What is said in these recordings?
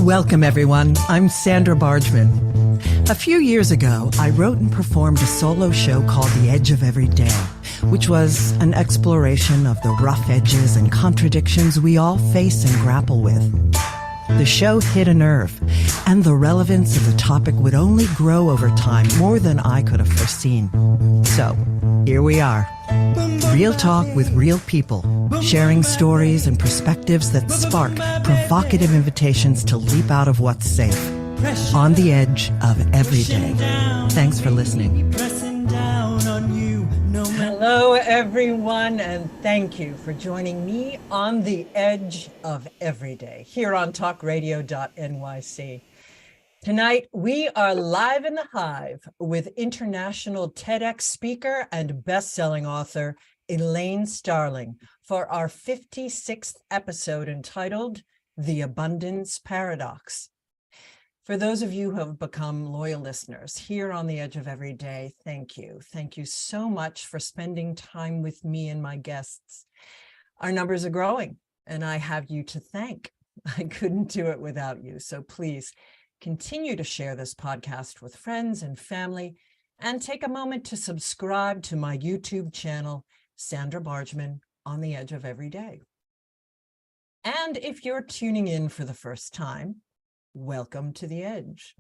Welcome, everyone. I'm Sandra Bargman. A few years ago, I wrote and performed a solo show called The Edge of Every Day, which was an exploration of the rough edges and contradictions we all face and grapple with. The show hit a nerve, and the relevance of the topic would only grow over time more than I could have foreseen. So, here we are. Real talk with real people, sharing stories and perspectives that spark provocative invitations to leap out of what's safe, on the edge of every day. Thanks for listening. Hello, everyone, and thank you for joining me on the edge of every day here on TalkRadio.NYC. Tonight, we are live in the Hive with international TEDx speaker and best-selling author Elaine Starling for our 56th episode entitled The Abundance Paradox. For those of you who have become loyal listeners here on the edge of every day, thank you. Thank you so much for spending time with me and my guests. Our numbers are growing, and I have you to thank. I couldn't do it without you, so please continue to share this podcast with friends and family, and take a moment to subscribe to my YouTube channel, Sandra Bargman, on the edge of every day. And if you're tuning in for the first time, welcome to the edge.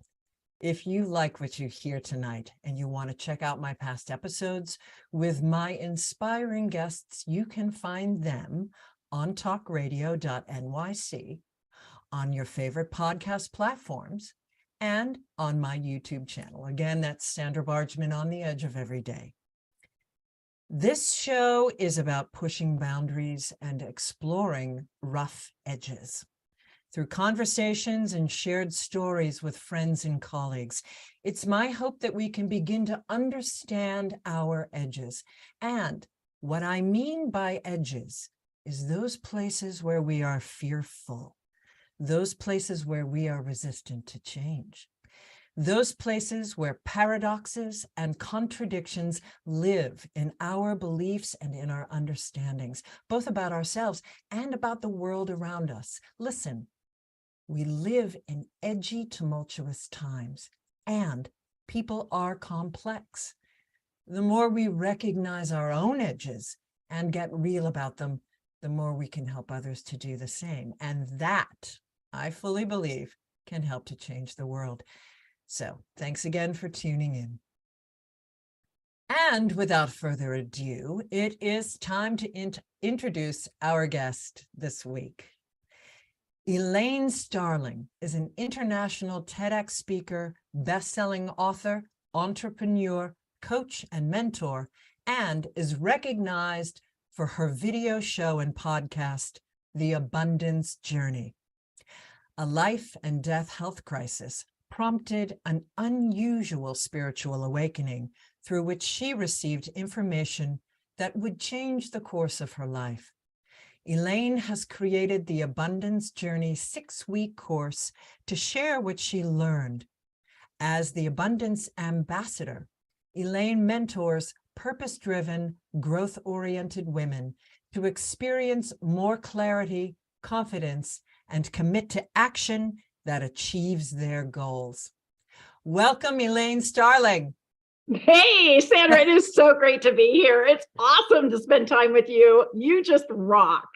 If you like what you hear tonight and you want to check out my past episodes with my inspiring guests, you can find them on TalkRadio.NYC, on your favorite podcast platforms, and on my YouTube channel. Again, that's Sandra Bargman on the edge of every day. This show is about pushing boundaries and exploring rough edges. Through conversations and shared stories with friends and colleagues, it's my hope that we can begin to understand our edges. And what I mean by edges is those places where we are fearful, those places where we are resistant to change, those places where paradoxes and contradictions live in our beliefs and in our understandings, both about ourselves and about the world around us. Listen, we live in edgy, tumultuous times, and people are complex. The more we recognize our own edges and get real about them, the more we can help others to do the same. And that, I fully believe, can help to change the world. So thanks again for tuning in. And without further ado, it is time to introduce our guest this week. Elaine Starling is an international TEDx speaker, best-selling author, entrepreneur, coach, and mentor, and is recognized for her video show and podcast, The Abundance Journey. A life and death health crisis prompted an unusual spiritual awakening through which she received information that would change the course of her life. Elaine has created the Abundance Journey 6-week course to share what she learned. As the Abundance Ambassador, Elaine mentors purpose-driven, growth-oriented women to experience more clarity, confidence, and commit to action that achieves their goals. Welcome, Elaine Starling. Hey, Sandra, it is so great to be here. It's awesome to spend time with you. You just rock.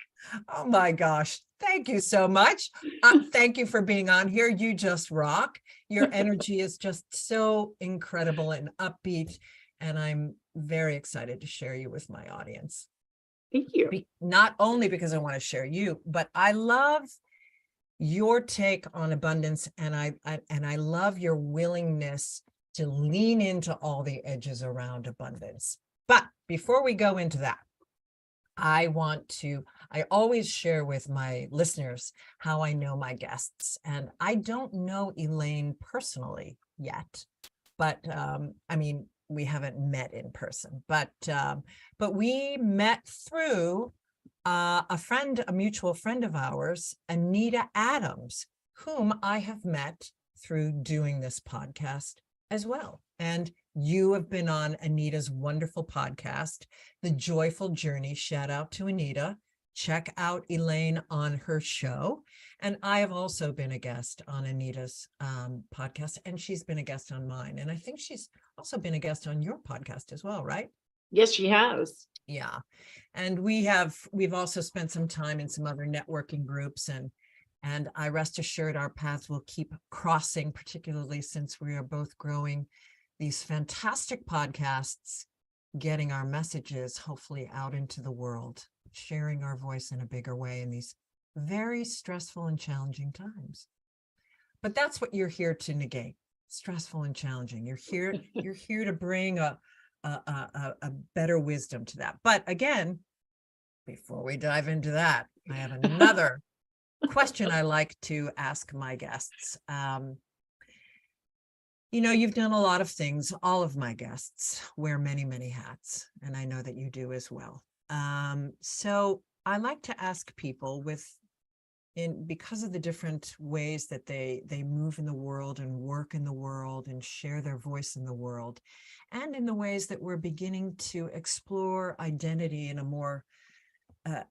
Oh my gosh. Thank you so much. Thank you for being on here. You just rock. Your energy is just so incredible and upbeat, and I'm very excited to share you with my audience. Thank you. Not only because I want to share you, but I love your take on abundance, and I love your willingness to lean into all the edges around abundance. But before we go into that, I always share with my listeners how I know my guests. And I don't know Elaine personally yet, but we haven't met in person, but we met through a mutual friend of ours, Anita Adams, whom I have met through doing this podcast as well. And you have been on Anita's wonderful podcast, The Joyful Journey. Shout out to Anita. check out Elaine on her show. And I have also been a guest on Anita's podcast, and she's been a guest on mine. And I think she's also been a guest on your podcast as well, right? Yes, she has. Yeah. And we've also spent some time in some other networking groups, and I rest assured our paths will keep crossing, particularly since we are both growing these fantastic podcasts, getting our messages hopefully out into the world, sharing our voice in a bigger way in these very stressful and challenging times. But that's what you're here to negate: stressful and challenging. You're here to bring a better wisdom to that. But again, before we dive into that, I have another question I like to ask my guests. You've done a lot of things. All of my guests wear many, many hats, and I know that you do as well. So I like to ask people because of the different ways that they move in the world and work in the world and share their voice in the world, and in the ways that we're beginning to explore identity in a more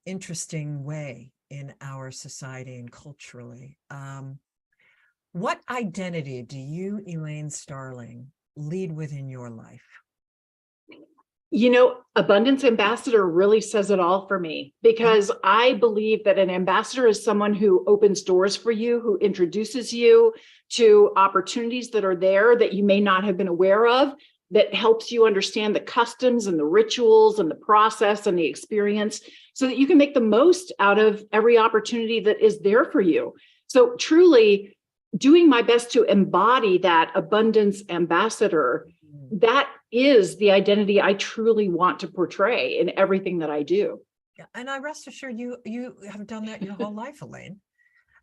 interesting way in our society and culturally. What identity do you, Elaine Starling, lead with in your life? Abundance ambassador really says it all for me, because I believe that an ambassador is someone who opens doors for you, who introduces you to opportunities that are there that you may not have been aware of, that helps you understand the customs and the rituals and the process and the experience, so that you can make the most out of every opportunity that is there for you. So truly doing my best to embody that abundance ambassador, that is the identity I truly want to portray in everything that I do. Yeah, and I rest assured you have done that your whole life, Elaine.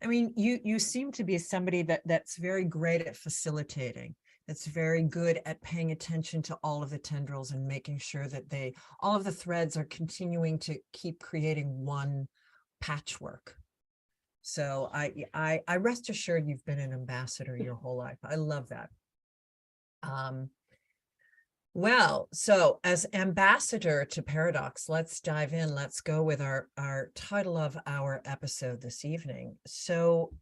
I mean, you seem to be somebody that's very great at facilitating, that's very good at paying attention to all of the tendrils and making sure that all of the threads are continuing to keep creating one patchwork. So I rest assured you've been an ambassador your whole life. I love that. Well, so as ambassador to paradox, let's dive in. Let's go with our title of our episode this evening. So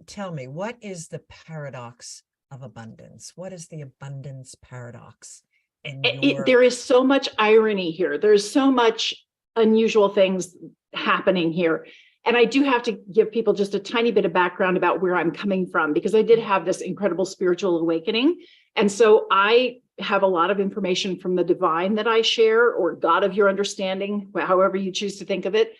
tell me, what is the paradox of abundance? What is the abundance paradox? There is so much irony here. There's so much unusual things happening here. And I do have to give people just a tiny bit of background about where I'm coming from, because I did have this incredible spiritual awakening. And so I have a lot of information from the divine that I share, or God of your understanding, however you choose to think of it.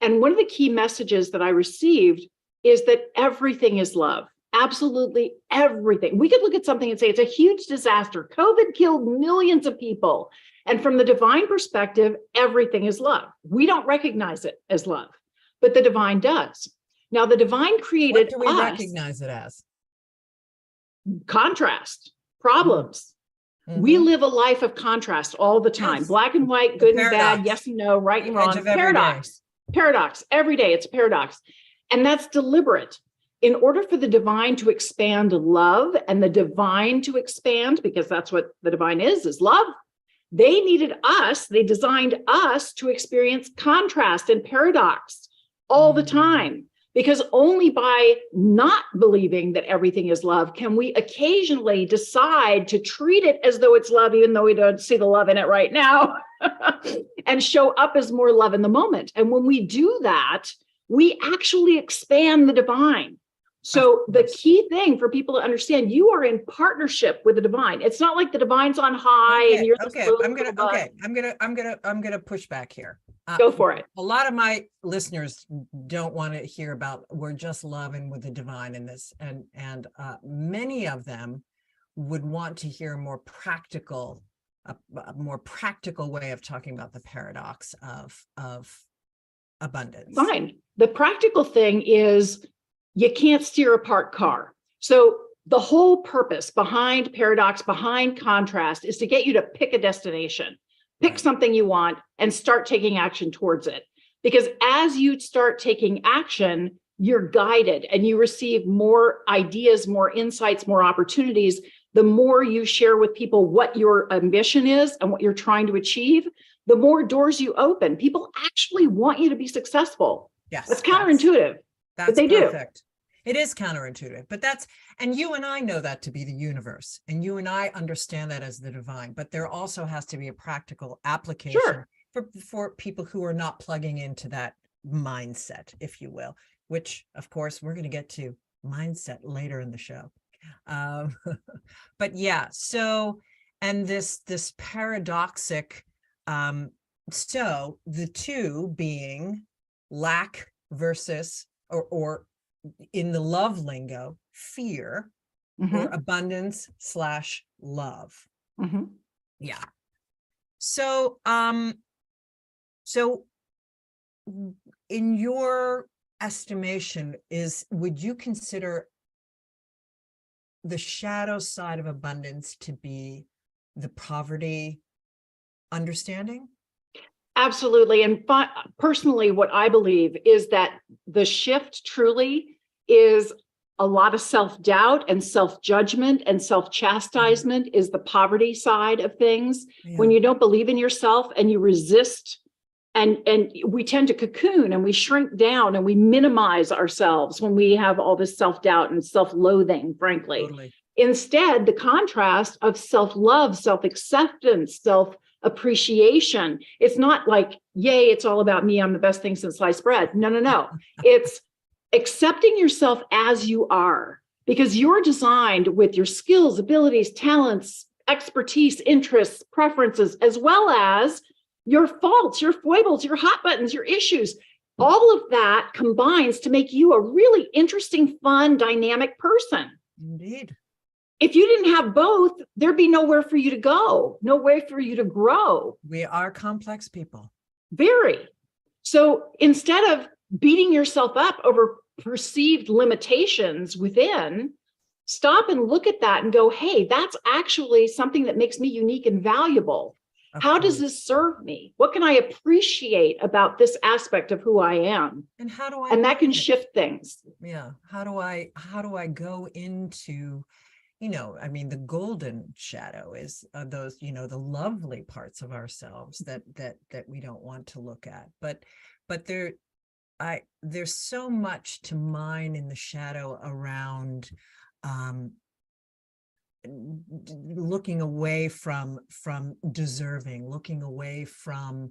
And one of the key messages that I received is that everything is love. Absolutely everything. We could look at something and say it's a huge disaster. COVID killed millions of people. And from the divine perspective, everything is love. We don't recognize it as love, but the divine does. Now, the divine created What do we recognize it as? Contrast, problems. Mm-hmm. We live a life of contrast all the time. Yes. Black and white, good and bad, yes and no, right and wrong. Paradox. Paradox. Every day it's a paradox. And that's deliberate. In order for the divine to expand love and the divine to expand, because that's what the divine is love, they needed us, they designed us to experience contrast and paradox all the time. Because only by not believing that everything is love can we occasionally decide to treat it as though it's love, even though we don't see the love in it right now, and show up as more love in the moment. And when we do that, we actually expand the divine. So the key thing for people to understand, you are in partnership with the divine. It's not like the divine's on high and you're I'm gonna push back here. Go for it. A lot of my listeners don't want to hear about we're just loving with the divine in this, and many of them would want to hear a more practical way of talking about the paradox of abundance. Fine. The practical thing is you can't steer a parked car. So the whole purpose behind paradox, behind contrast, is to get you to pick a destination. Pick something you want and start taking action towards it. Because as you start taking action, you're guided and you receive more ideas, more insights, more opportunities. The more you share with people what your ambition is and what you're trying to achieve, the more doors you open. People actually want you to be successful. Yes. That's counterintuitive, but they perfect. It is counterintuitive, but and you and I know that to be the universe, and you and I understand that as the divine, but there also has to be a practical application for people who are not plugging into that mindset, if you will, which of course we're going to get to mindset later in the show. But yeah, so, and this paradoxic, so the two being lack versus, or in the love lingo, fear, or abundance / love. Yeah. So, so in your estimation, would you consider the shadow side of abundance to be the poverty understanding? Absolutely. And personally, what I believe is that the shift truly is a lot of self-doubt and self-judgment and self-chastisement is the poverty side of things. Yeah. When you don't believe in yourself and you resist, and we tend to cocoon and we shrink down and we minimize ourselves when we have all this self-doubt and self-loathing, frankly. Totally. Instead, the contrast of self-love, self-acceptance, self-appreciation, it's not like, yay, it's all about me, I'm the best thing since sliced bread. No. It's accepting yourself as you are, because you're designed with your skills, abilities, talents, expertise, interests, preferences, as well as your faults, your foibles, your hot buttons, your issues. All of that combines to make you a really interesting, fun, dynamic person. Indeed. If you didn't have both, there'd be nowhere for you to go, no way for you to grow. We are complex people. Very. So instead of beating yourself up over perceived limitations within, stop and look at that and go, hey, that's actually something that makes me unique and valuable. How does this serve me? What can I appreciate about this aspect of who I am? And how do I? And that can shift things. Yeah. How do I go into, I mean, the golden shadow is those, the lovely parts of ourselves that we don't want to look at. But there's so much to mine in the shadow around looking away from deserving, looking away from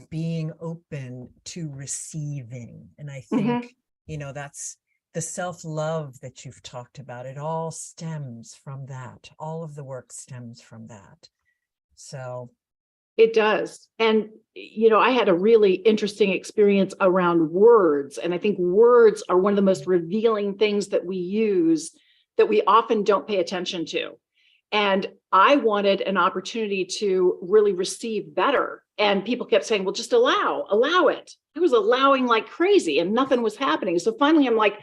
being open to receiving. And I think, that's the self-love that you've talked about. It all stems from that. All of the work stems from that. So it does. And, I had a really interesting experience around words. And I think words are one of the most revealing things that we use that we often don't pay attention to. And I wanted an opportunity to really receive better. And people kept saying, well, just allow it. I was allowing like crazy and nothing was happening. So finally, I'm like,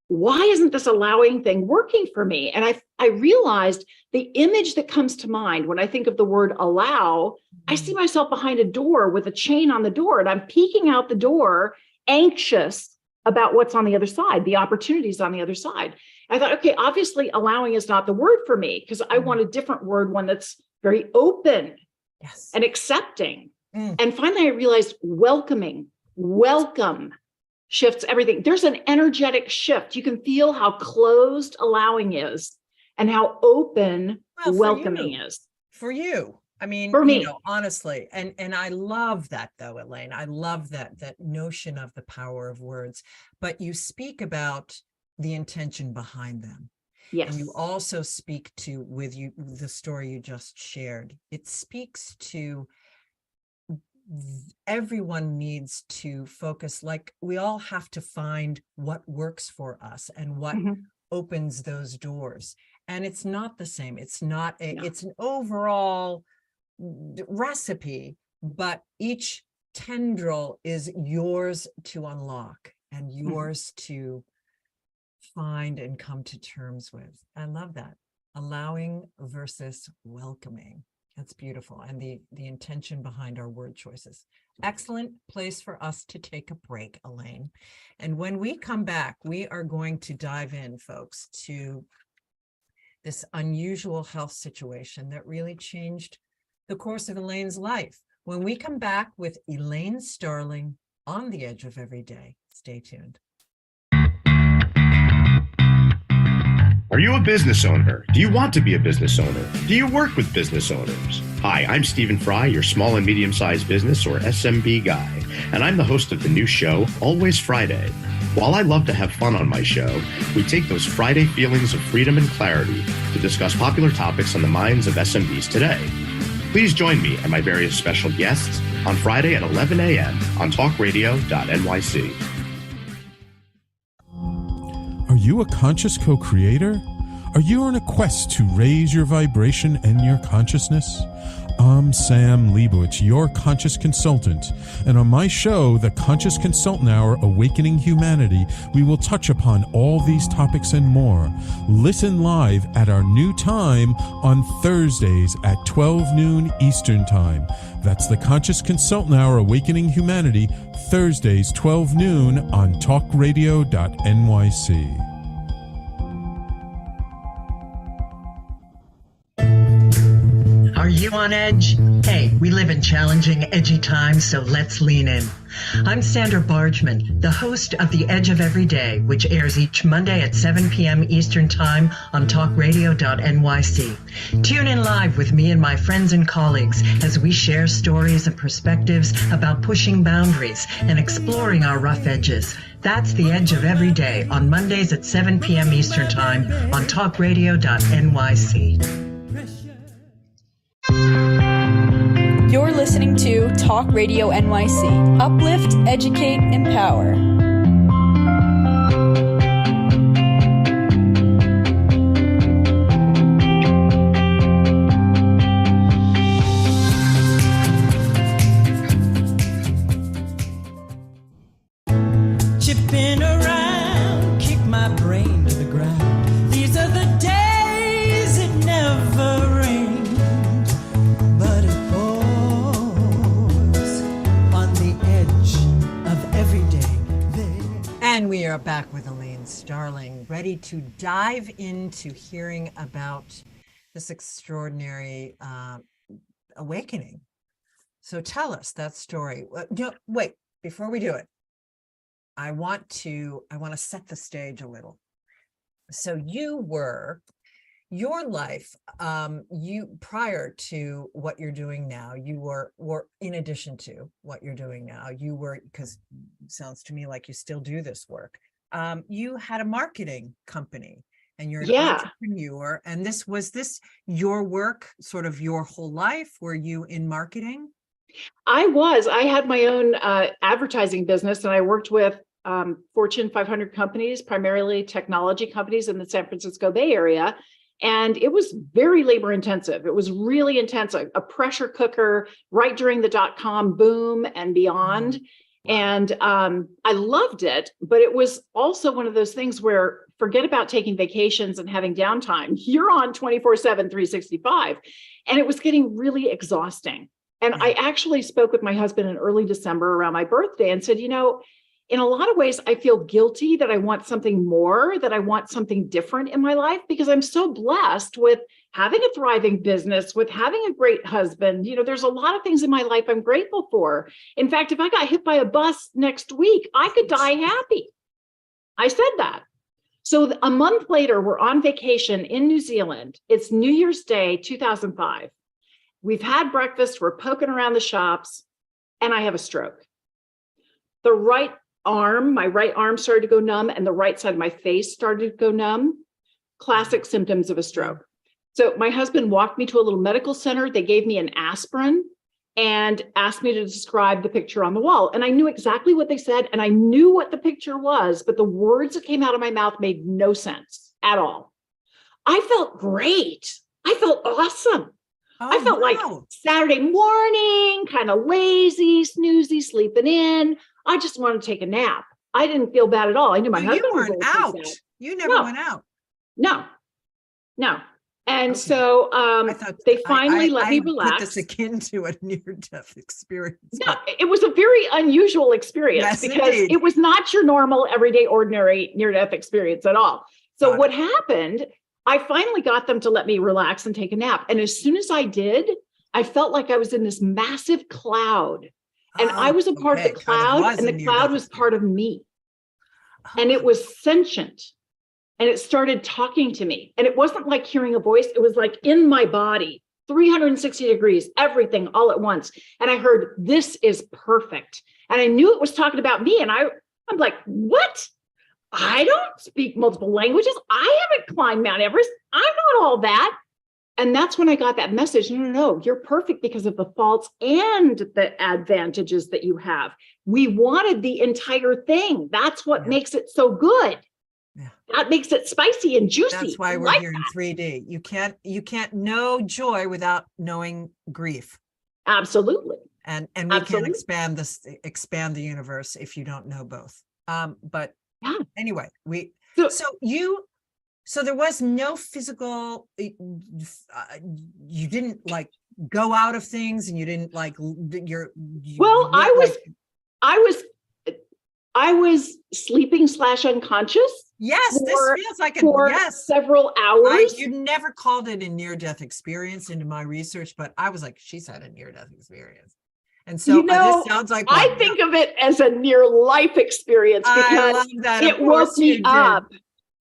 why isn't this allowing thing working for me? And I realized the image that comes to mind when I think of the word allow, I see myself behind a door with a chain on the door, and I'm peeking out the door, anxious about what's on the other side, the opportunities on the other side. I thought, okay, obviously allowing is not the word for me, because I want a different word, one that's very open and accepting. And finally, I realized welcome shifts everything. There's an energetic shift. You can feel how closed allowing is and how open welcoming is. For you. I mean, for me, honestly, and I love that though, Elaine. I love that notion of the power of words, but you speak about the intention behind them. Yes. And you also speak to, the story you just shared, it speaks to everyone needs to focus, like we all have to find what works for us and what opens those doors. And it's not the same. It's not it's an overall recipe, but each tendril is yours to unlock and yours to find and come to terms with. I love that. Allowing versus welcoming. That's beautiful. And the intention behind our word choices. Excellent place for us to take a break, Elaine. And when we come back, we are going to dive in, folks, to this unusual health situation that really changed the course of Elaine's life. when we come back with Elaine Starling on the Edge of Every Day. Stay tuned. Are you a business owner? Do you want to be a business owner? Do you work with business owners? Hi, I'm Stephen Fry, your small and medium-sized business or SMB guy, and I'm the host of the new show, Always Friday. While I love to have fun on my show, we take those Friday feelings of freedom and clarity to discuss popular topics on the minds of SMBs today. Please join me and my various special guests on Friday at 11 a.m. on TalkRadio.NYC. Are you a conscious co-creator? Are you on a quest to raise your vibration and your consciousness? I'm Sam Leibowitz, your conscious consultant, and on my show, The Conscious Consultant Hour, Awakening Humanity, we will touch upon all these topics and more. Listen live at our new time on Thursdays at 12 noon Eastern Time. That's The Conscious Consultant Hour, Awakening Humanity, Thursdays, 12 noon on TalkRadio.NYC. Are you on edge? Hey, we live in challenging, edgy times, so let's lean in. I'm Sandra Bargman, the host of The Edge of Every Day, which airs each Monday at 7 p.m. Eastern Time on TalkRadio.NYC. Tune in live with me and my friends and colleagues as we share stories and perspectives about pushing boundaries and exploring our rough edges. That's The Edge of Every Day on Mondays at 7 p.m. Eastern Time on TalkRadio.NYC. You're listening to Talk Radio NYC. Uplift, educate, empower. Chipping around, kick my brain to the ground. These are the days it never rained, but it pours on the edge of every day. And we are back with Elaine Starling, ready to dive into hearing about this extraordinary awakening. So tell us that story. Wait, before we do it, I want to set the stage a little. So your life, you prior to what you're doing now, you were in addition to what you're doing now, you were, because it sounds to me like you still do this work. You had a marketing company and you're an entrepreneur. And was this your work, sort of your whole life? Were you in marketing? I had my own advertising business, and I worked with Fortune 500 companies, primarily technology companies in the San Francisco Bay Area. And it was very labor intensive. It was really intense, a pressure cooker right during the dot-com boom and beyond. And I loved it, but it was also one of those things where forget about taking vacations and having downtime. You're on 24/7, 365. And it was getting really exhausting. And I actually spoke with my husband in early December around my birthday and said, in a lot of ways, I feel guilty that I want something more, that I want something different in my life, because I'm so blessed with having a thriving business, with having a great husband. There's a lot of things in my life I'm grateful for. In fact, if I got hit by a bus next week, I could die happy. I said that. So a month later, we're on vacation in New Zealand. It's New Year's Day, 2005. We've had breakfast, we're poking around the shops, and I have a stroke. My right arm started to go numb, and the right side of my face started to go numb. Classic symptoms of a stroke. So my husband walked me to a little medical center. They gave me an aspirin and asked me to describe the picture on the wall. And I knew exactly what they said, and I knew what the picture was, but the words that came out of my mouth made no sense at all. I felt great. I felt awesome. I felt like Saturday morning, kind of lazy, snoozy, sleeping in. I just wanted to take a nap. I didn't feel bad at all. I knew my husband was out. You never went out. No. And so they finally let me relax. Put this akin to a near-death experience. No, it was a very unusual experience because it was not your normal, everyday, ordinary near-death experience at all. So what happened, I finally got them to let me relax and take a nap. And as soon as I did, I felt like I was in this massive cloud, and I was a part of the Kind cloud, and the cloud was part of me. And it was sentient, and it started talking to me. And it wasn't like hearing a voice. It was like in my body, 360 degrees, everything all at once. And I heard, this is perfect. And I knew it was talking about me. And I'm like, what? I don't speak multiple languages. I haven't climbed Mount Everest. I'm not all that. And that's when I got that message. No, you're perfect because of the faults and the advantages that you have. We wanted the entire thing. That's what makes it so good. Yeah. That makes it spicy and juicy. That's why we're here in 3D. You can't know joy without knowing grief. Absolutely. And we can't expand the universe if you don't know both. But anyway, so there was no physical, you didn't like go out of things, and you didn't like I was sleeping / unconscious. Yes, this feels like several hours. You never called it a near-death experience into my research, but I was like, she's had a near-death experience. And so this sounds like I think of it as a near-life experience because it woke me up.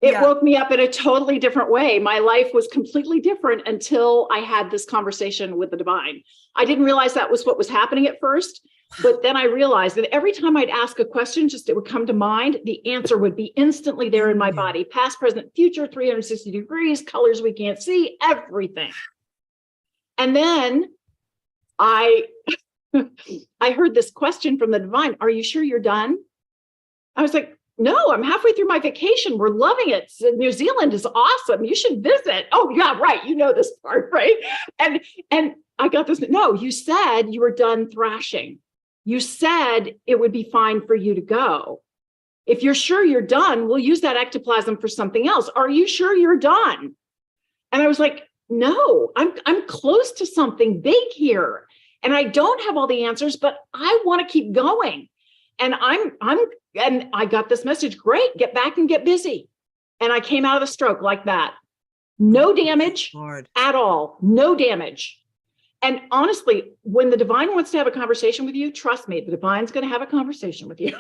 It woke me up in a totally different way. My life was completely different until I had this conversation with the divine. I didn't realize that was what was happening at first, but then I realized that every time I'd ask a question, it would come to mind, the answer would be instantly there in my body. Past, present, future, 360 degrees, colors we can't see, everything. And then I heard this question from the divine, are you sure you're done? I was like, no, I'm halfway through my vacation. We're loving it. New Zealand is awesome. You should visit. Oh, yeah, right. You know this part, right? And I got this. No, you said you were done thrashing. You said it would be fine for you to go. If you're sure you're done, we'll use that ectoplasm for something else. Are you sure you're done? And I was like, no, I'm close to something big here. And I don't have all the answers, but I want to keep going. And and I got this message, great, get back and get busy. And I came out of the stroke like that. No damage at all, no damage. And honestly, when the divine wants to have a conversation with you, trust me, the divine's going to have a conversation with you.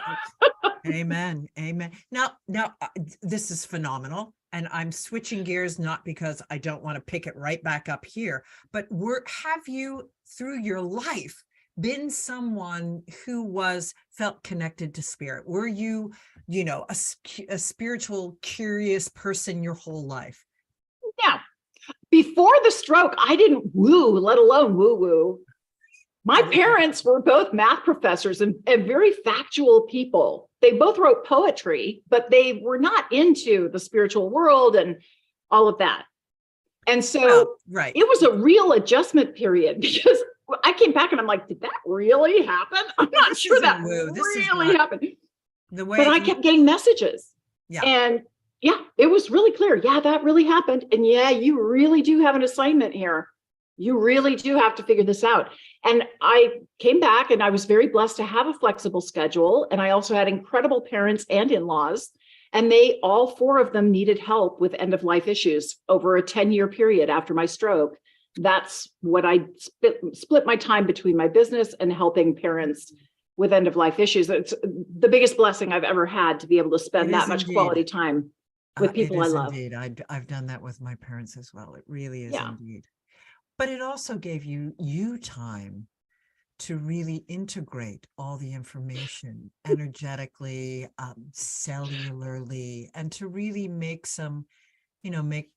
Amen. Amen. Now, this is phenomenal. And I'm switching gears, not because I don't want to pick it right back up here, but have you through your life been someone who felt connected to spirit? Were you, a spiritual, curious person your whole life? Yeah. Before the stroke, I didn't woo, let alone woo-woo. My parents were both math professors and very factual people. They both wrote poetry, but they were not into the spiritual world and all of that. And so it was a real adjustment period because I came back and I'm like, did that really happen? I'm not sure that really happened. But I kept getting messages. Yeah. And it was really clear. Yeah, that really happened. And you really do have an assignment here. You really do have to figure this out. And I came back and I was very blessed to have a flexible schedule. And I also had incredible parents and in-laws. And all four of them needed help with end-of-life issues over a 10-year period after my stroke. That's what I split my time between my business and helping parents with end-of-life issues. It's the biggest blessing I've ever had to be able to spend that much quality time with people I love. Indeed. I've done that with my parents as well. It really is indeed. But it also gave you time to really integrate all the information energetically, cellularly, and to really make some,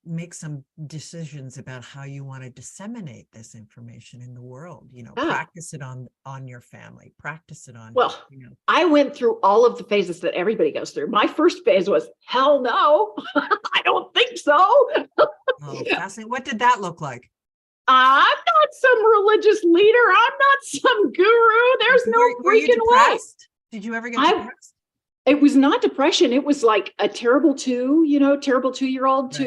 make some decisions about how you want to disseminate this information in the world, practice it on your family, practice it on. Well, I went through all of the phases that everybody goes through. My first phase was, hell no, I don't think so. Oh, fascinating. What did that look like? I'm not some religious leader. I'm not some guru. There's no freaking way. Did you ever get depressed? It was not depression. It was like a terrible 2-year-old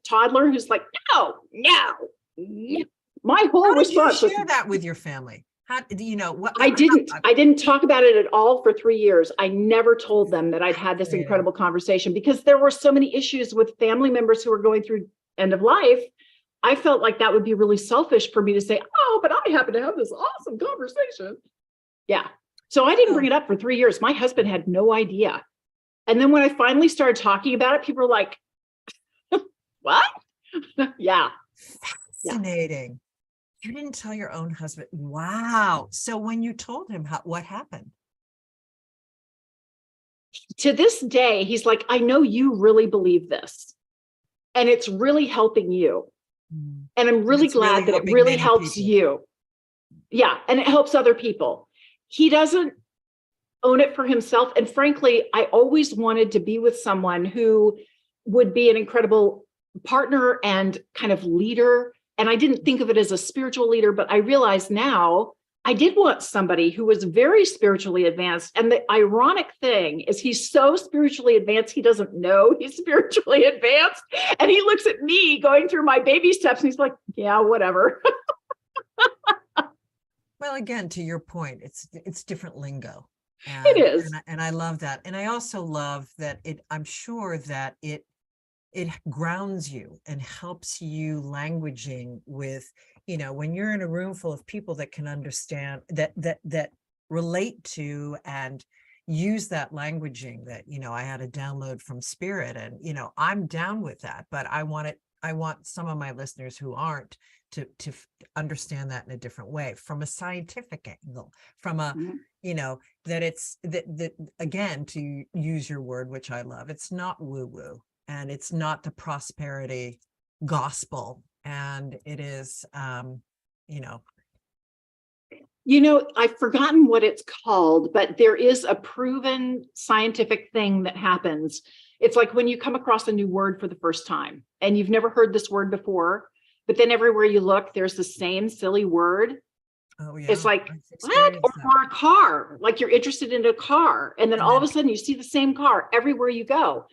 toddler who's like, no. My whole response was, share that with your family. How do you know what? I didn't talk about it at all for 3 years. I never told them that I'd had this incredible conversation because there were so many issues with family members who were going through end of life. I felt like that would be really selfish for me to say, oh, but I happen to have this awesome conversation. Yeah. So I didn't bring it up for 3 years. My husband had no idea. And then when I finally started talking about it, people were like, what? Yeah. Fascinating. You didn't tell your own husband. Wow. So when you told him, what happened? To this day, he's like, I know you really believe this, and it's really helping you. And I'm really glad that it really helps you. Yeah. And it helps other people. He doesn't own it for himself. And frankly, I always wanted to be with someone who would be an incredible partner and kind of leader. And I didn't think of it as a spiritual leader, but I realize now I did want somebody who was very spiritually advanced. And the ironic thing is he's so spiritually advanced, he doesn't know he's spiritually advanced. And he looks at me going through my baby steps and he's like, yeah, whatever. Well, again, to your point, it's different lingo. And, it is. And I love that. And I also love that I'm sure that it grounds you and helps you languaging with, when you're in a room full of people that can understand, that relate to and use that languaging that, I had a download from Spirit, and, I'm down with that, but I want some of my listeners who aren't to understand that in a different way, from a scientific angle, from a, that it's that again, to use your word, which I love, it's not woo-woo, and it's not the prosperity gospel. And it is, I've forgotten what it's called, but there is a proven scientific thing that happens. It's like when you come across a new word for the first time and you've never heard this word before, but then everywhere you look, there's the same silly word. Oh, yeah. It's like, what? Or a car, like you're interested in a car. And then all of a sudden you see the same car everywhere you go.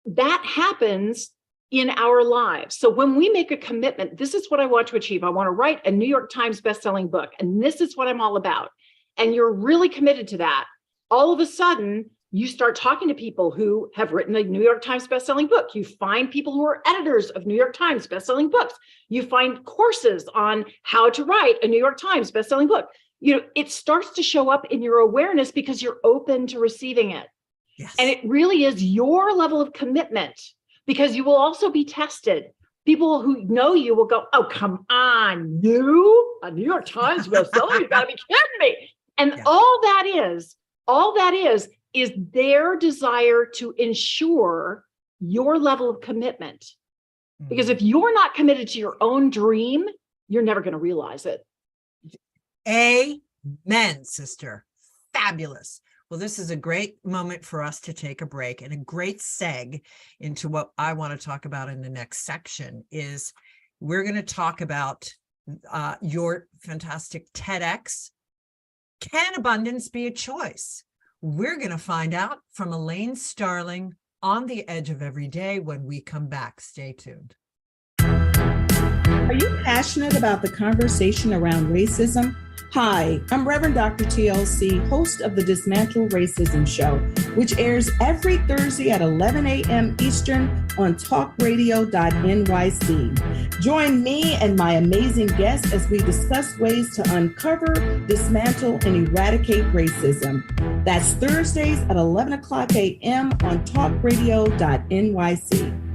That happens in our lives. So when we make a commitment, this is what I want to achieve. I want to write a New York Times bestselling book, and this is what I'm all about. And you're really committed to that. All of a sudden, you start talking to people who have written a New York Times bestselling book. You find people who are editors of New York Times bestselling books. You find courses on how to write a New York Times bestselling book. It starts to show up in your awareness because you're open to receiving it. Yes. And it really is your level of commitment, because you will also be tested. People who know you will go, oh, come on, a New York Times bestseller? You gotta be kidding me. And all that is their desire to ensure your level of commitment. Because if you're not committed to your own dream, you're never going to realize it. Amen, sister. Fabulous. Well, this is a great moment for us to take a break, and a great seg into what I want to talk about in the next section is we're going to talk about your fantastic TEDx. Can abundance be a choice? We're going to find out from Elaine Starling on the edge of every day when we come back. Stay tuned. Are you passionate about the conversation around racism? Hi, I'm Reverend Dr. TLC, host of the Dismantle Racism Show, which airs every Thursday at 11 a.m. Eastern on TalkRadio.NYC. Join me and my amazing guests as we discuss ways to uncover, dismantle, and eradicate racism. That's Thursdays at 11 o'clock a.m. on TalkRadio.NYC.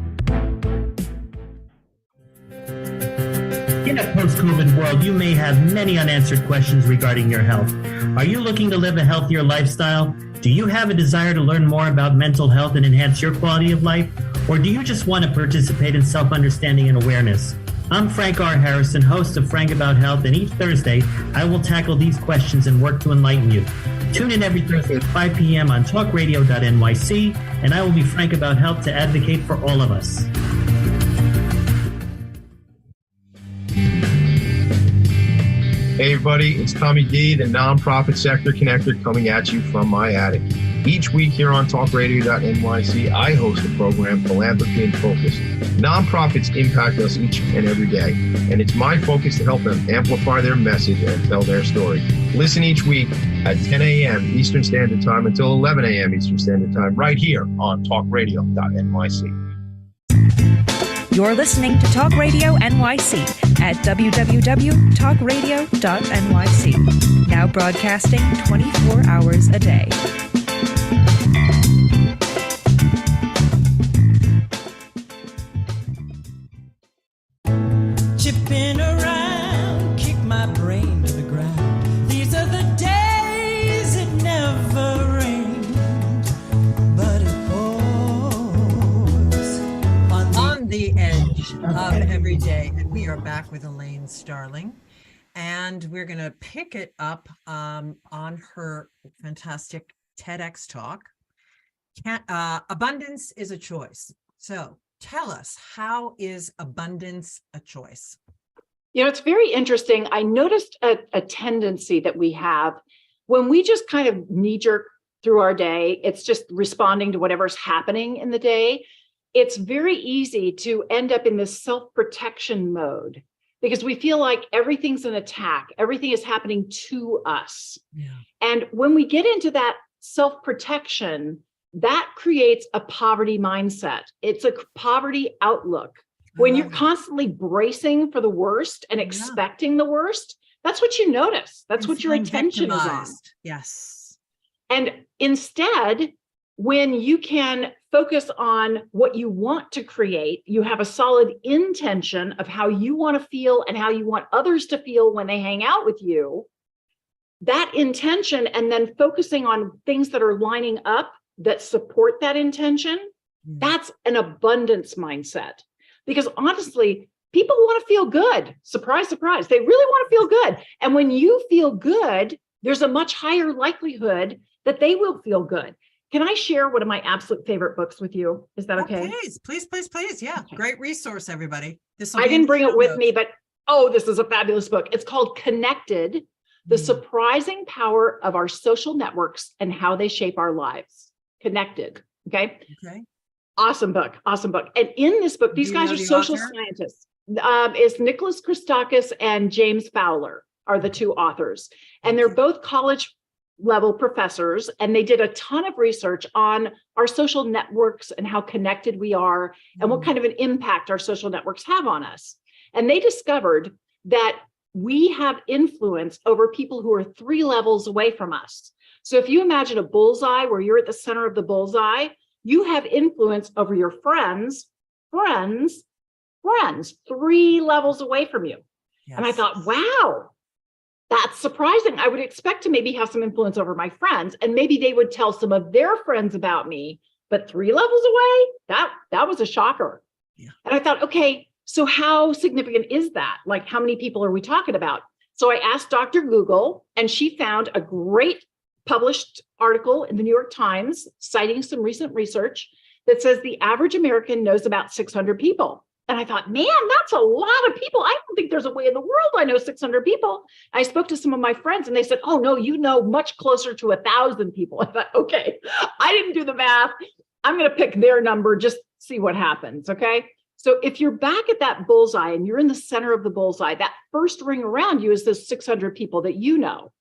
In a post-COVID world, you may have many unanswered questions regarding your health. Are you looking to live a healthier lifestyle? Do you have a desire to learn more about mental health and enhance your quality of life? Or do you just want to participate in self-understanding and awareness? I'm Frank R. Harrison, host of Frank About Health, and each Thursday, I will tackle these questions and work to enlighten you. Tune in every Thursday at 5 p.m. on TalkRadio.NYC, and I will be Frank About Health to advocate for all of us. Hey everybody, it's Tommy D, the nonprofit sector connector, coming at you from my attic. Each week here on TalkRadio.NYC, I host a program, Philanthropy in Focus. Nonprofits impact us each and every day, and it's my focus to help them amplify their message and tell their story. Listen each week at 10 a.m. Eastern Standard Time until 11 a.m. Eastern Standard Time, right here on TalkRadio.NYC. You're listening to Talk Radio NYC at www.talkradio.nyc. Now broadcasting 24 hours a day. Chipping around, kick my brain to the ground. These are the days it never rained, but it pours on the edge of every day. And we are back with Elaine Starling, and we're going to pick it up on her fantastic TEDx talk. Abundance is a choice. So tell us, how is abundance a choice? You know, it's very interesting. I noticed a tendency that we have when we just kind of knee-jerk through our day. It's just responding to whatever's happening in the day. It's very easy to end up in this self-protection mode because we feel like everything's an attack. Everything is happening to us. Yeah. And when we get into that self-protection, that creates a poverty mindset. It's a poverty outlook. When you're constantly bracing for the worst and expecting the worst, that's what you notice. That's what your attention is on. Yes. And instead, when you can focus on what you want to create, you have a solid intention of how you want to feel and how you want others to feel when they hang out with you. That intention, and then focusing on things that are lining up that support that intention, that's an abundance mindset. Because honestly, people want to feel good. Surprise, surprise. They really want to feel good. And when you feel good, there's a much higher likelihood that they will feel good. Can I share one of my absolute favorite books with you? Is that okay? Please. Yeah. Okay. Great resource, everybody. I didn't bring it with me, but this is a fabulous book. It's called Connected: The Surprising Power of Our Social Networks and How They Shape Our Lives. Connected. Okay. Awesome book. And in this book, these guys are social scientists. It's Nicholas Christakis and James Fowler are the two authors. And they're both college level professors. And they did a ton of research on our social networks and how connected we are and what kind of an impact our social networks have on us. And they discovered that we have influence over people who are 3 levels away from us. So if you imagine a bullseye where you're at the center of the bullseye, you have influence over your friends, 3 levels away from you. Yes. And I thought, wow, that's surprising. I would expect to maybe have some influence over my friends, and maybe they would tell some of their friends about me, but 3 levels away, that was a shocker. Yeah. And I thought, okay, so how significant is that? Like, how many people are we talking about? So I asked Dr. Google, and she found a great published article in the New York Times citing some recent research that says the average American knows about 600 people. And I thought, man, that's a lot of people. I don't think there's a way in the world I know 600 people. I spoke to some of my friends and they said, oh no, you know much closer to 1,000 people. I thought, okay, I didn't do the math. I'm going to pick their number, just see what happens. Okay. So if you're back at that bullseye and you're in the center of the bullseye, that first ring around you is those 600 people that you know.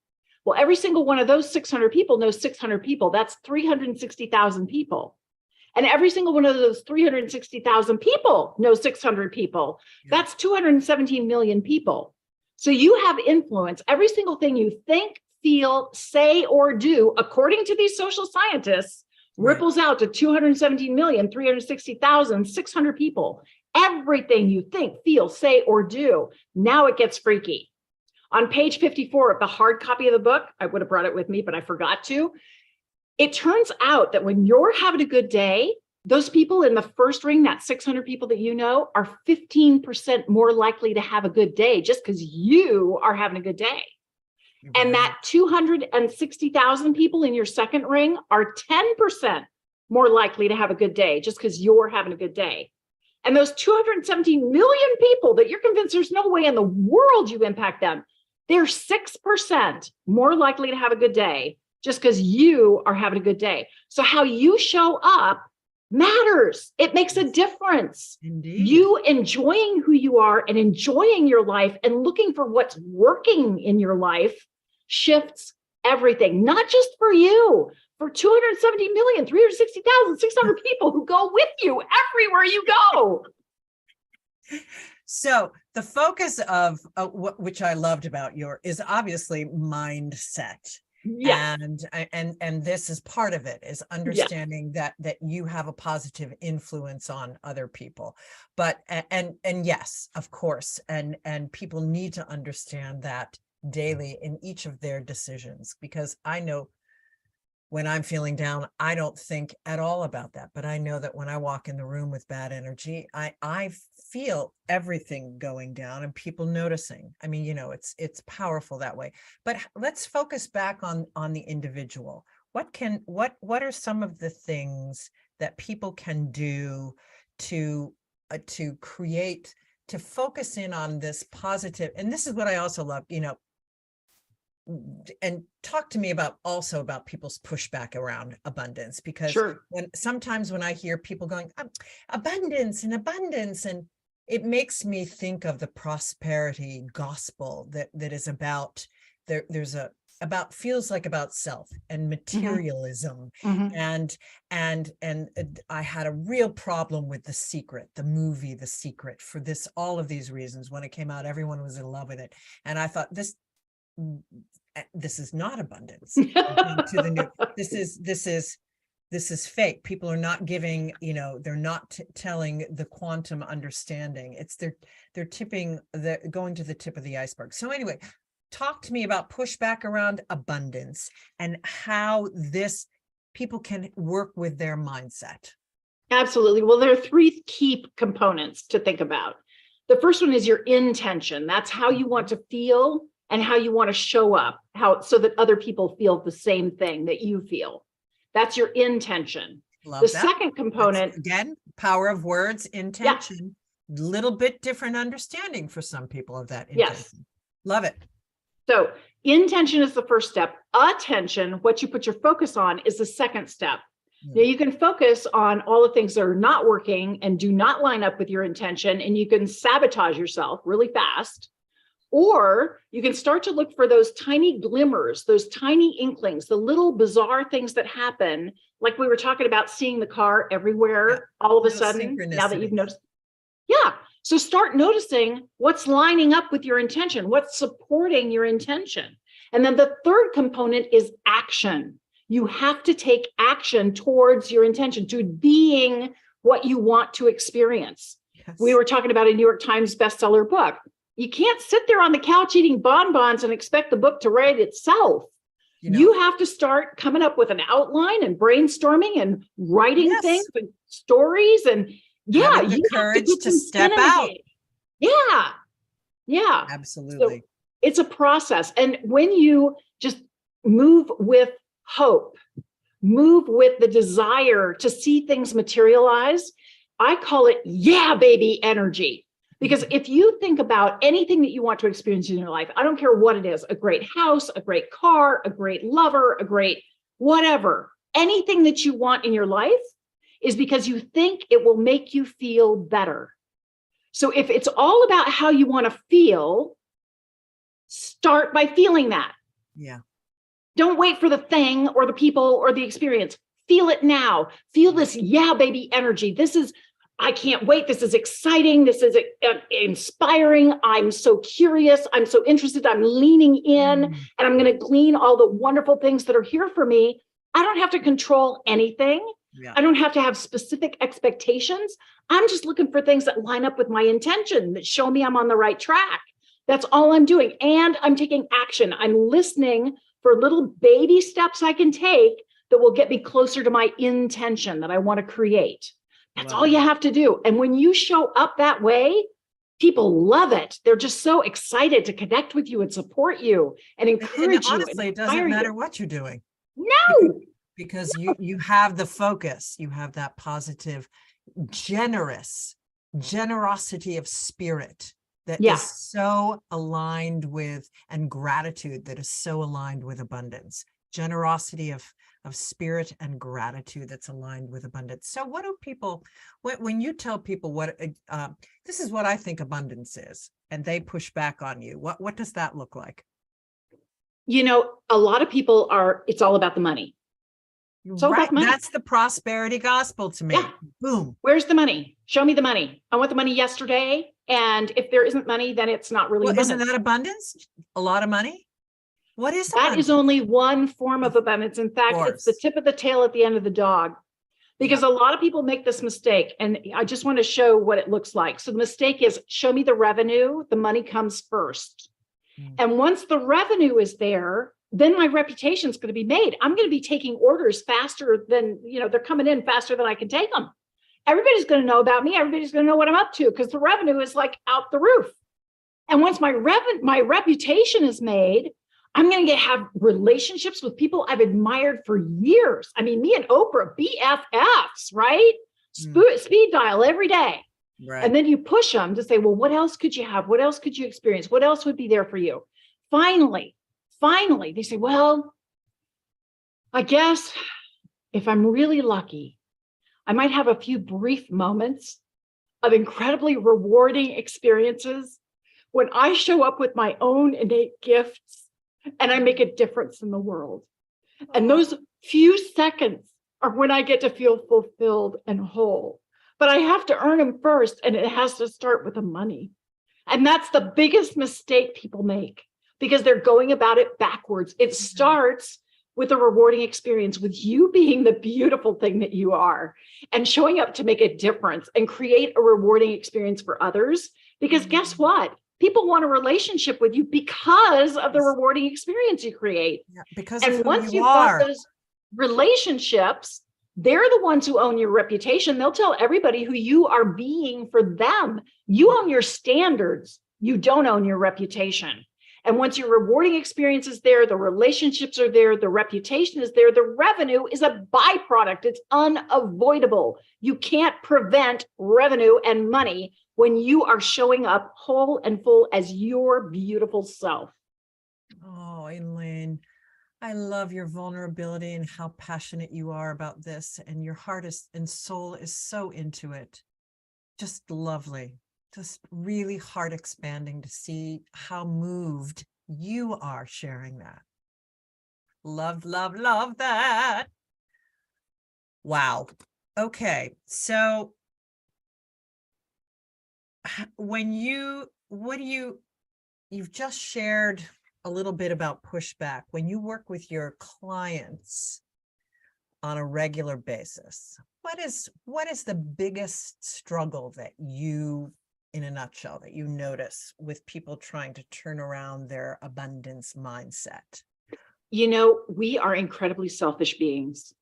Well, every single one of those 600 people knows 600 people. That's 360,000 people. And every single one of those 360,000 people knows 600 people. That's 217 million people. So you have influence. Every single thing you think, feel, say, or do, according to these social scientists, ripples out to 217,360,600 people. Everything you think, feel, say, or do. Now it gets freaky. On page 54 of the hard copy of the book, I would have brought it with me, but I forgot to. It turns out that when you're having a good day, those people in the first ring, that 600 people that you know, are 15% more likely to have a good day just because you are having a good day. And that 260,000 people in your second ring are 10% more likely to have a good day just because you're having a good day. And those 217 million people that you're convinced there's no way in the world you impact them, they're 6% more likely to have a good day just because you are having a good day. So how you show up matters. It makes a difference. Indeed. You enjoying who you are and enjoying your life and looking for what's working in your life shifts everything, not just for you, for 270,360,600 people who go with you everywhere you go. So the focus of which I loved about is obviously mindset. Yeah. And this is part of it, is understanding that you have a positive influence on other people. But and yes, of course, and people need to understand that daily in each of their decisions, because I know when I'm feeling down, I don't think at all about that. But I know that when I walk in the room with bad energy, I feel everything going down and people noticing. I mean, it's powerful that way. But let's focus back on the individual. What are some of the things that people can do to create, to focus in on this positive? And this is what I also love, and talk to me about people's pushback around abundance, because sometimes when I hear people going abundance, and it makes me think of the prosperity gospel that is about feels like about self and materialism. And I had a real problem with the movie The Secret, for all of these reasons. When it came out, everyone was in love with it, and I thought this is not abundance. This is fake. People are not giving, they're not telling the quantum understanding. They're going to the tip of the iceberg. So anyway, talk to me about pushback around abundance and how people can work with their mindset. Absolutely. Well, there are three key components to think about. The first one is your intention. That's how you want to feel and how you want to show up, so that other people feel the same thing that you feel. That's your intention. The second component, again, power of words, intention, little bit different understanding for some people of that intention. Yes. Love it. So intention is the first step. Attention, what you put your focus on, is the second step. Now you can focus on all the things that are not working and do not line up with your intention, and you can sabotage yourself really fast. Or you can start to look for those tiny glimmers, those tiny inklings, the little bizarre things that happen, like we were talking about, seeing the car everywhere all of a sudden, now that you've noticed. Yeah. So start noticing what's lining up with your intention, what's supporting your intention. And then the third component is action. You have to take action towards your intention, to being what you want to experience. Yes. We were talking about a New York Times bestseller book. You can't sit there on the couch eating bonbons and expect the book to write itself. You have to start coming up with an outline and brainstorming and writing things and stories, and having the courage to step out. Yeah, absolutely. So it's a process. And when you just move with hope, move with the desire to see things materialize, I call it baby energy. Because if you think about anything that you want to experience in your life, I don't care what it is, a great house, a great car, a great lover, a great whatever, anything that you want in your life is because you think it will make you feel better. So if it's all about how you want to feel, start by feeling that. Yeah. Don't wait for the thing or the people or the experience. Feel it now. Feel this baby energy. I can't wait. This is exciting. This is inspiring. I'm so curious. I'm so interested. I'm leaning in, and I'm going to glean all the wonderful things that are here for me. I don't have to control anything. Yeah. I don't have to have specific expectations. I'm just looking for things that line up with my intention, that show me I'm on the right track. That's all I'm doing. And I'm taking action. I'm listening for little baby steps I can take that will get me closer to my intention that I want to create. That's all you have to do. And when you show up that way, people love it. They're just so excited to connect with you and support you and encourage you. Honestly, it doesn't matter what you're doing. No. Because you have the focus, you have that positive, generosity of spirit that is so aligned with, and gratitude that is so aligned with abundance. Generosity of spirit and gratitude that's aligned with abundance. So what do people, when you tell people this is what I think abundance is, and they push back on you, what does that look like? A lot of people it's all about the money. It's all about money. That's the prosperity gospel to me. Yeah. Boom. Where's the money? Show me the money. I want the money yesterday. And if there isn't money, then it's not really Well, isn't abundance. that abundance? A lot of money? What is That abundance? is only one form of abundance. In fact, it's the tip of the tail at the end of the dog. Because a lot of people make this mistake, and I just want to show what it looks like. So the mistake is, show me the revenue, the money comes first. And once the revenue is there, then my reputation is going to be made. I'm going to be taking orders faster than, they're coming in faster than I can take them. Everybody's going to know about me. Everybody's going to know what I'm up to because the revenue is like out the roof. And once my reputation is made, I'm going to have relationships with people I've admired for years. I mean, me and Oprah, BFFs, right? Speed dial every day. Right. And then you push them to say, well, what else could you have? What else could you experience? What else would be there for you? Finally, they say, well, I guess if I'm really lucky, I might have a few brief moments of incredibly rewarding experiences when I show up with my own innate gifts and I make a difference in the world. And those few seconds are when I get to feel fulfilled and whole. But I have to earn them first, and it has to start with the money. And that's the biggest mistake people make because they're going about it backwards. It starts with a rewarding experience, with you being the beautiful thing that you are and showing up to make a difference and create a rewarding experience for others. Because guess what? People want a relationship with you because of the rewarding experience you create. Yeah, because and once you've got those relationships, they're the ones who own your reputation. They'll tell everybody who you are being for them. You own your standards. You don't own your reputation. And once your rewarding experience is there, the relationships are there, the reputation is there, the revenue is a byproduct. It's unavoidable. You can't prevent revenue and money when you are showing up whole and full as your beautiful self. Oh, Elaine, I love your vulnerability and how passionate you are about this, and your heart and soul is so into it. Just lovely. Just really heart expanding to see how moved you are sharing that. Love, love, love that. Wow. Okay. So you've just shared a little bit about pushback. When you work with your clients on a regular basis, what is the biggest struggle that you, in a nutshell, that you notice with people trying to turn around their abundance mindset? We are incredibly selfish beings.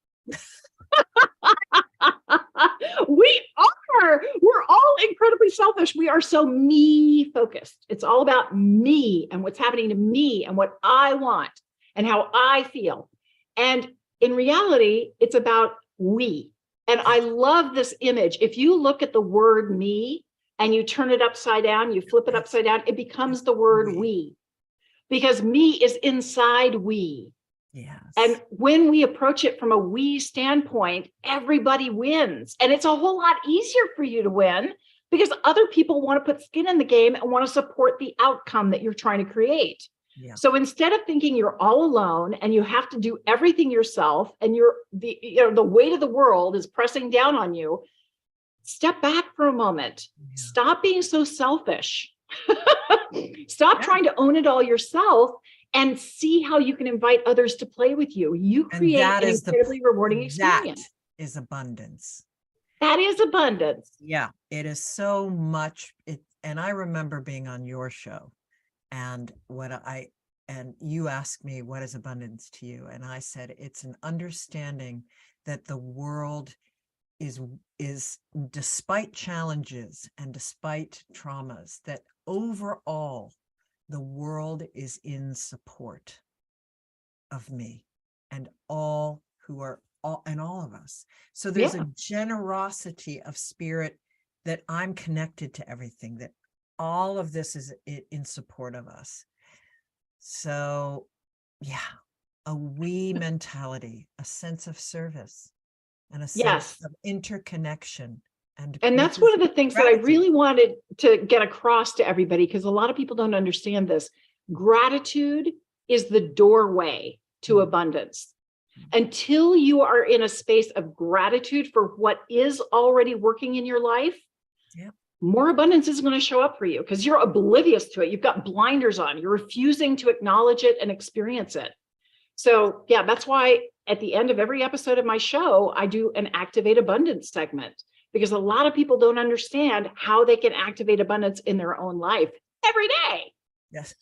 We are. We're all incredibly selfish. We are so me focused. It's all about me and what's happening to me and what I want and how I feel. And in reality, it's about we. And I love this image. If you look at the word me and you turn it upside down, you flip it upside down, it becomes the word we. Because me is inside we. Yes. And when we approach it from a we standpoint, everybody wins. And it's a whole lot easier for you to win because other people want to put skin in the game and want to support the outcome that you're trying to create. Yeah. So instead of thinking you're all alone and you have to do everything yourself and the weight of the world is pressing down on you, step back for a moment. Yeah. Stop being so selfish. Stop trying to own it all yourself. And see how you can invite others to play with you. You create an incredibly rewarding experience. That is abundance. That is abundance. Yeah, it is so much. And I remember being on your show, and you asked me, what is abundance to you? And I said, it's an understanding that the world is despite challenges and despite traumas, that overall, the world is in support of me and all of us. So there's a generosity of spirit that I'm connected to everything, that all of this is in support of us. So a we mentality, a sense of service, and a sense of interconnection. And that's one of the things that I really wanted to get across to everybody, because a lot of people don't understand this. Gratitude is the doorway to abundance. Until you are in a space of gratitude for what is already working in your life, more abundance is going to show up for you because you're oblivious to it. You've got blinders on. You're refusing to acknowledge it and experience it. So yeah, that's why at the end of every episode of my show, I do an Activate Abundance segment, because a lot of people don't understand how they can activate abundance in their own life every day. Yes.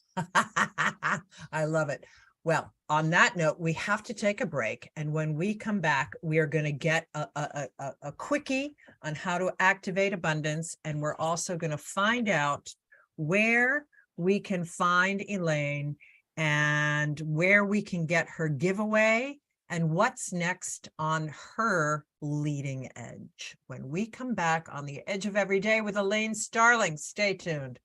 I love it. Well, on that note, we have to take a break. And when we come back, we are going to get a quickie on how to activate abundance. And we're also going to find out where we can find Elaine and where we can get her giveaway and what's next on her leading edge. When we come back on the Edge of Every Day with Elaine Starling, stay tuned.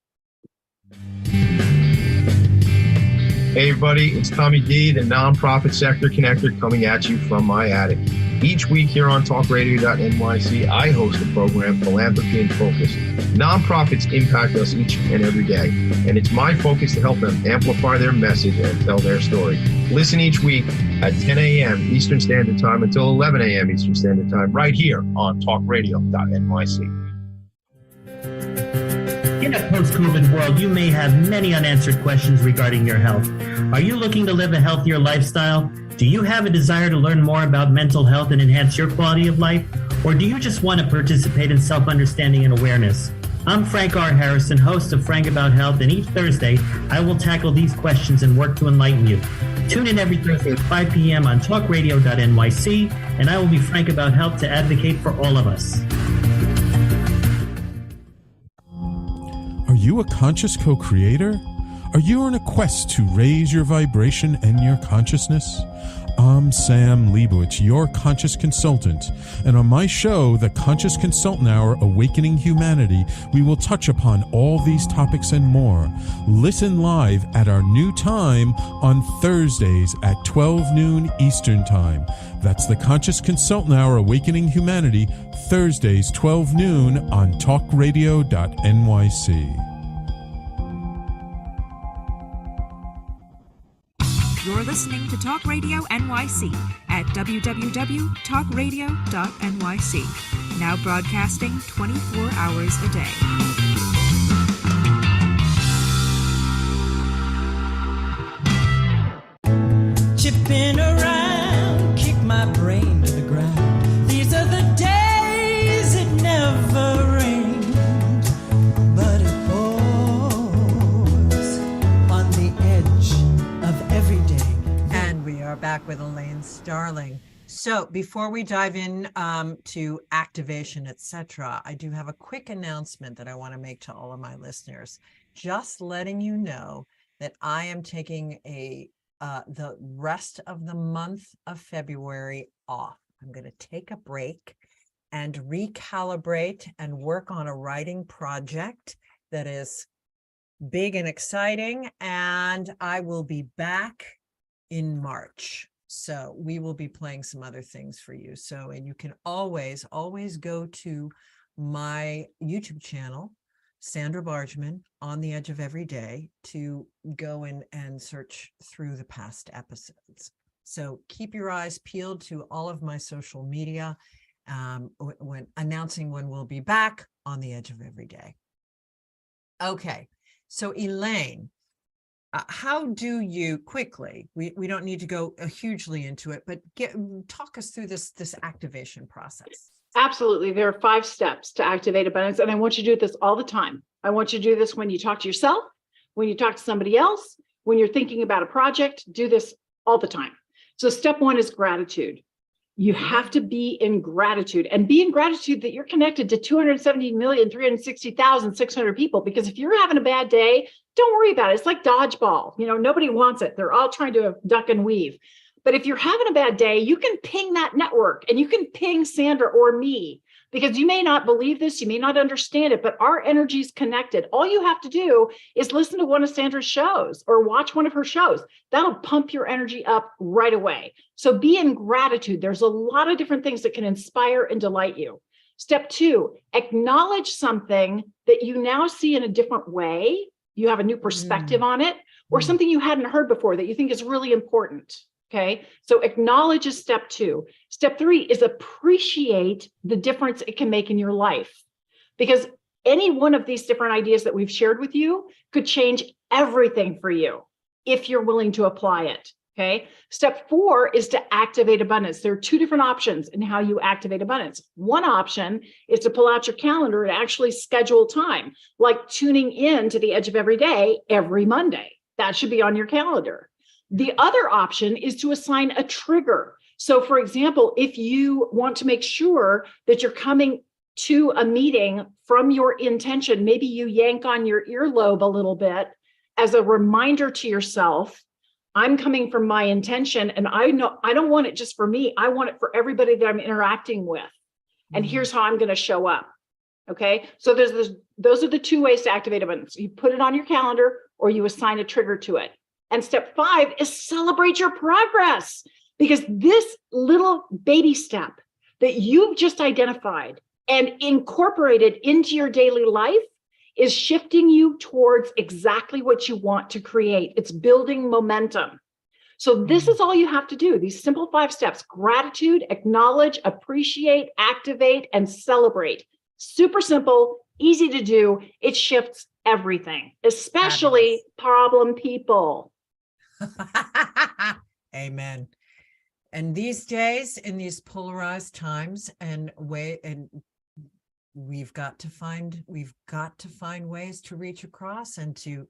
Hey everybody, it's Tommy D, the nonprofit sector connector, coming at you from my attic. Each week here on TalkRadio.NYC, I host the program Philanthropy in Focus. Nonprofits impact us each and every day, and it's my focus to help them amplify their message and tell their story. Listen each week at 10 a.m. Eastern Standard Time until 11 a.m. Eastern Standard Time, right here on TalkRadio.NYC. In a post-COVID world, you may have many unanswered questions regarding your health. Are you looking to live a healthier lifestyle? Do you have a desire to learn more about mental health and enhance your quality of life? Or do you just want to participate in self-understanding and awareness? I'm Frank R. Harrison, host of Frank About Health, and each Thursday, I will tackle these questions and work to enlighten you. Tune in every Thursday at 5 p.m. on TalkRadio.NYC, and I will be frank about health to advocate for all of us. Are you a conscious co-creator? Are you on a quest to raise your vibration and your consciousness? I'm Sam Leibowitz, your conscious consultant, and on my show, The Conscious Consultant Hour, Awakening Humanity, we will touch upon all these topics and more. Listen live at our new time on Thursdays at 12 noon Eastern Time. That's The Conscious Consultant Hour, Awakening Humanity, Thursdays 12 noon on TalkRadio.NYC. You're listening to Talk Radio NYC at www.talkradio.nyc. Now broadcasting 24 hours a day. Chipping around, kick my brain to the ground. These are the days it never rained, but it pours on the edge of every day. And we are back with Elaine Starling. So before we dive in to activation, etc., I do have a quick announcement that I want to make to all of my listeners. Just letting you know that I am taking the rest of the month of February off. I'm going to take a break and recalibrate and work on a writing project that is big and exciting, and I will be back in March. So we will be playing some other things for you. So, and you can always go to my YouTube channel, Sandra Bargman, On the Edge of Every Day, to go in and search through the past episodes. So keep your eyes peeled to all of my social media when announcing when we'll be back on the Edge of Every Day. Okay, so Elaine, how do you quickly, we don't need to go hugely into it, but talk us through this activation process. Absolutely. There are 5 steps to activate abundance. And I want you to do this all the time. I want you to do this when you talk to yourself, when you talk to somebody else, when you're thinking about a project, do this all the time. So step 1 is gratitude. You have to be in gratitude, and be in gratitude that you're connected to 270,360,600 people. Because if you're having a bad day, don't worry about it. It's like dodgeball. Nobody wants it. They're all trying to duck and weave. But if you're having a bad day, you can ping that network, and you can ping Sandra or me, because you may not believe this, you may not understand it, but our energy is connected. All you have to do is listen to one of Sandra's shows or watch one of her shows. That'll pump your energy up right away. So be in gratitude. There's a lot of different things that can inspire and delight you. Step 2, acknowledge something that you now see in a different way. You have a new perspective on it, or something you hadn't heard before that you think is really important. Okay, so acknowledge is step 2. Step 3 is appreciate the difference it can make in your life. Because any one of these different ideas that we've shared with you could change everything for you if you're willing to apply it. Okay. Step 4 is to activate abundance. There are 2 different options in how you activate abundance. One option is to pull out your calendar and actually schedule time, like tuning in to the Edge of Every Day every Monday. That should be on your calendar. The other option is to assign a trigger. So for example, if you want to make sure that you're coming to a meeting from your intention, maybe you yank on your earlobe a little bit as a reminder to yourself, I'm coming from my intention, and I know I don't want it just for me. I want it for everybody that I'm interacting with. And here's how I'm going to show up. Okay. So those are the 2 ways to activate abundance. You put it on your calendar or you assign a trigger to it. And step 5 is celebrate your progress, because this little baby step that you've just identified and incorporated into your daily life is shifting you towards exactly what you want to create. It's building momentum. So this is all you have to do. These simple 5 steps: gratitude, acknowledge, appreciate, activate, and celebrate. Super simple, easy to do. It shifts everything, especially problem people. Amen. And these days, in these polarized times, we've got to find ways to reach across and to,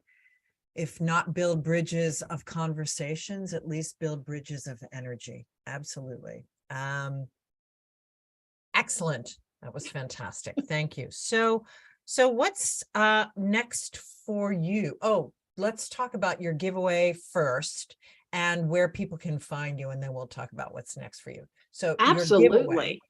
if not build bridges of conversations, at least build bridges of energy. Absolutely. Excellent. That was fantastic. Thank you. So what's next for you? Oh, let's talk about your giveaway first and where people can find you, and then we'll talk about what's next for you. So Absolutely.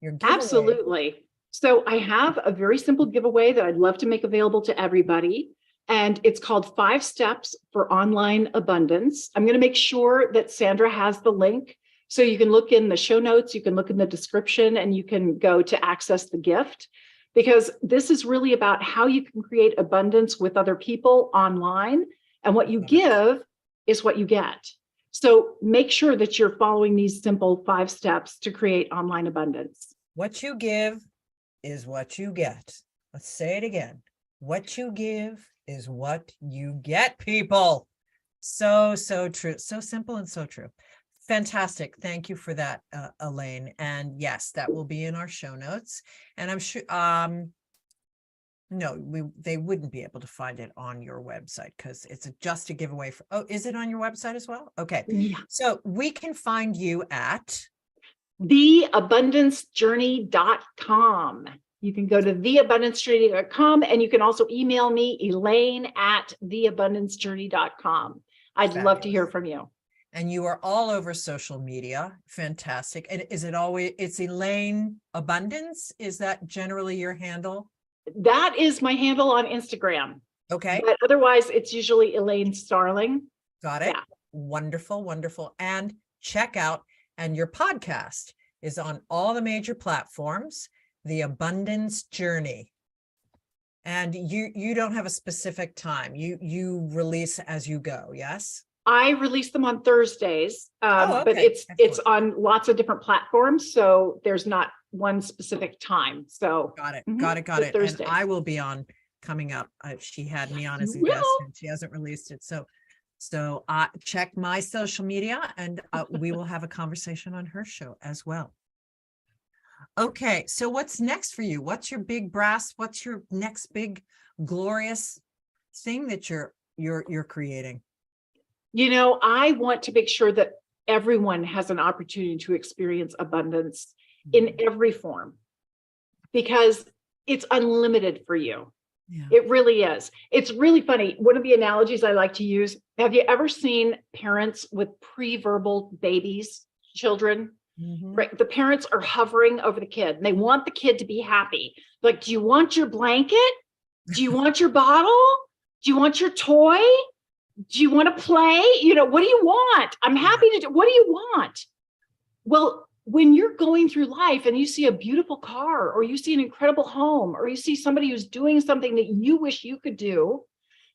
Your giveaway. Absolutely. So I have a very simple giveaway that I'd love to make available to everybody. And it's called 5 Steps for Online Abundance. I'm going to make sure that Sandra has the link. So you can look in the show notes, you can look in the description, and you can go to access the gift, because this is really about how you can create abundance with other people online. And what you give is what you get. So make sure that you're following these simple 5 steps to create online abundance. What you give is what you get. Let's say it again. What you give is what you get, people. So true. So simple and so true. Fantastic. Thank you for that, Elaine. And yes, that will be in our show notes. And I'm sure, they wouldn't be able to find it on your website because it's just a giveaway for, oh, is it on your website as well? Okay. Yeah. So we can find you at theabundancejourney.com. You can go to theabundancejourney.com, and you can also email me, Elaine at theabundancejourney.com. I'd love to hear from you. And you are all over social media. Fantastic. And is it always, it's Elaine Abundance? Is that generally your handle? That is my handle on Instagram. Okay. But otherwise, it's usually Elaine Starling. Got it. Yeah. Wonderful, wonderful. And check out, and your podcast is on all the major platforms, The Abundance Journey. And you don't have a specific time. You release as you go, yes? I release them on Thursdays, okay. But it's Excellent. on lots of different platforms, so there's not one specific time. So got it. Thursday. And I will be on coming up. She had me on as a You guest, will. and she hasn't released it. So check my social media, and we will have a conversation on her show as well. Okay, so what's next for you? What's your big brass? What's your next big glorious thing that you're creating? You know, I want to make sure that everyone has an opportunity to experience abundance in every form, because it's unlimited for you. Yeah. It really is. It's really funny. One of the analogies I like to use, have you ever seen parents with pre-verbal babies, children? Mm-hmm. Right. The parents are hovering over the kid and they want the kid to be happy. Like, do you want your blanket? Do you want your bottle? Do you want your toy? Do you want to play? What do you want? I'm happy to do. What do you want? Well, when you're going through life and you see a beautiful car, or you see an incredible home, or you see somebody who's doing something that you wish you could do,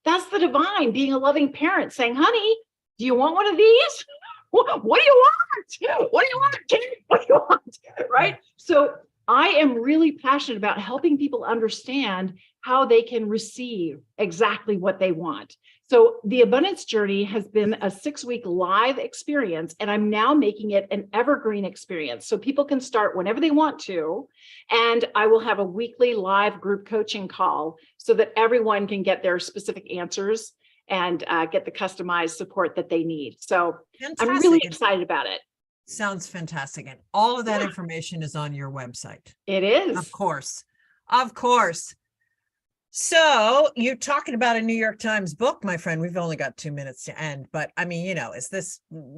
that's the divine being a loving parent saying, honey, do you want one of these? What do you want? What do you want, kid? What do you want? Right? So I am really passionate about helping people understand how they can receive exactly what they want. So the abundance journey has been a 6-week live experience, and I'm now making it an evergreen experience. So people can start whenever they want to. And I will have a weekly live group coaching call so that everyone can get their specific answers and get the customized support that they need. So fantastic. I'm really excited about it. Sounds fantastic. And all of that information is on your website. It is. Of course. Of course. So you're talking about a New York Times book, my friend. We've only got 2 minutes to end, but I mean,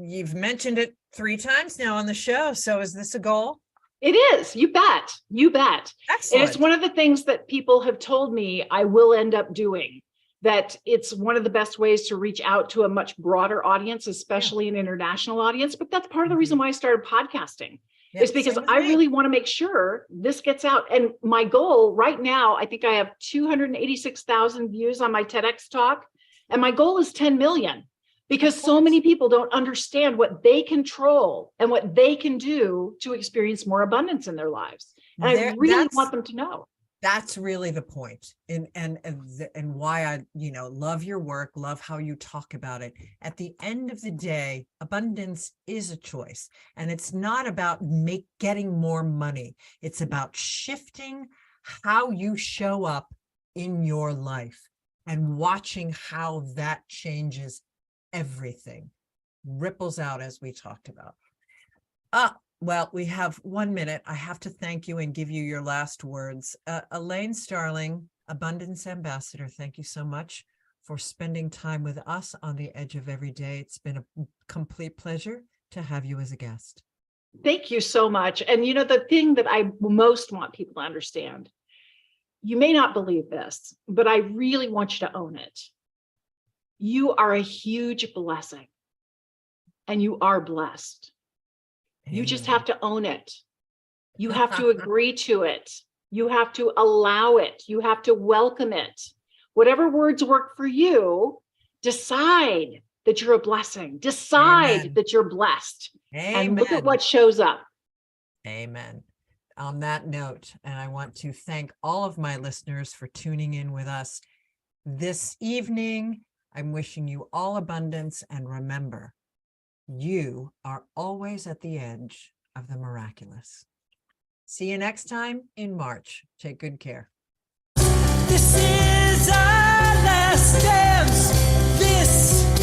you've mentioned it 3 times now on the show. So is this a goal? It is. You bet. You bet. Excellent. And it's one of the things that people have told me I will end up doing, that it's one of the best ways to reach out to a much broader audience, especially an international audience. But that's part of the reason why I started podcasting. Is because I really want to make sure this gets out. And my goal right now, I think I have 286,000 views on my TEDx talk. And my goal is 10 million, because so many people don't understand what they control and what they can do to experience more abundance in their lives. And I really want them to know. That's really the point. And why I, love your work, love how you talk about it. At the end of the day, abundance is a choice. And it's not about getting more money. It's about shifting how you show up in your life and watching how that changes everything, ripples out, as we talked about. Well, we have 1 minute. I have to thank you and give you your last words. Elaine Starling, Abundance Ambassador, thank you so much for spending time with us on the Edge of Every Day. It's been a complete pleasure to have you as a guest. Thank you so much. And the thing that I most want people to understand, you may not believe this, but I really want you to own it. You are a huge blessing, and you are blessed. You just have to own it. You have to agree to it. You have to allow it. You have to welcome it. Whatever words work for you, decide that you're a blessing. Decide that you're blessed. And look at what shows up. Amen. On that note, and I want to thank all of my listeners for tuning in with us this evening. I'm wishing you all abundance, and remember, you are always at the edge of the miraculous. See you next time in March. Take good care. This is our last dance. This